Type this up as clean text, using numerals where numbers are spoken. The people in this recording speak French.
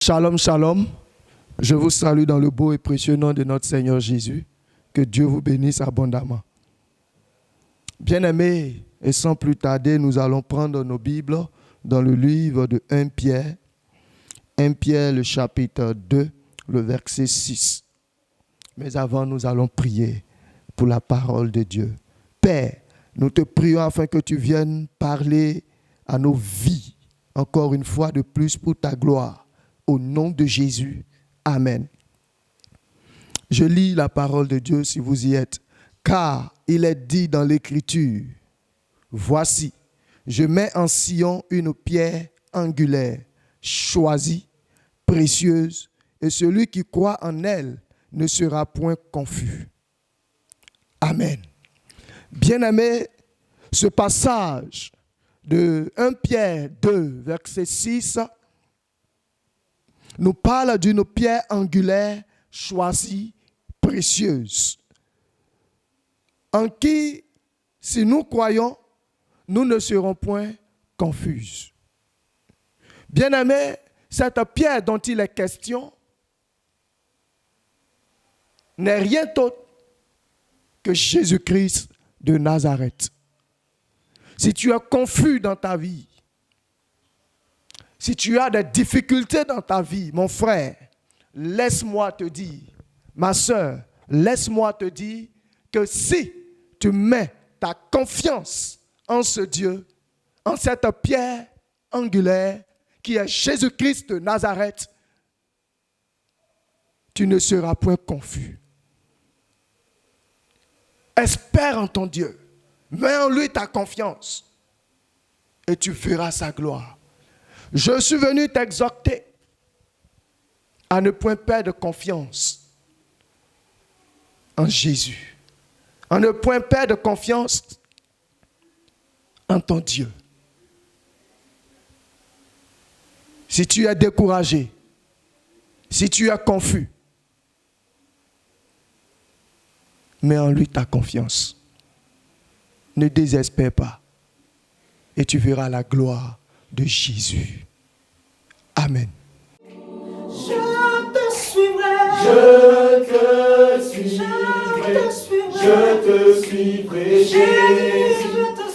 Shalom, shalom. Je vous salue dans le beau et précieux nom de notre Seigneur Jésus. Que Dieu vous bénisse abondamment. Bien-aimés, et sans plus tarder, nous allons prendre nos Bibles dans le livre de 1 Pierre. 1 Pierre, le chapitre 2, le verset 6. Mais avant, nous allons prier pour la parole de Dieu. Père, nous te prions afin que tu viennes parler à nos vies, encore une fois de plus pour ta gloire. Au nom de Jésus. Amen. Je lis la parole de Dieu si vous y êtes. Car il est dit dans l'Écriture, voici, je mets en Sion une pierre angulaire, choisie, précieuse, et celui qui croit en elle ne sera point confus. Amen. Bien-aimés, ce passage de 1 Pierre 2, verset 6, nous parle d'une pierre angulaire choisie, précieuse, en qui, si nous croyons, nous ne serons point confus. Bien-aimés, cette pierre dont il est question n'est rien d'autre que Jésus-Christ de Nazareth. Si tu es confus dans ta vie, si tu as des difficultés dans ta vie, mon frère, laisse-moi te dire, ma soeur, laisse-moi te dire que si tu mets ta confiance en ce Dieu, en cette pierre angulaire qui est Jésus-Christ de Nazareth, tu ne seras point confus. Espère en ton Dieu, mets en lui ta confiance et tu verras sa gloire. Je suis venu t'exhorter à ne point perdre confiance en Jésus, à ne point perdre confiance en ton Dieu. Si tu es découragé, si tu es confus, mets en lui ta confiance. Ne désespère pas et tu verras la gloire de Jésus. Amen. Je te suivrai. Je te suivrai. Je te suivrai, Jésus. Je te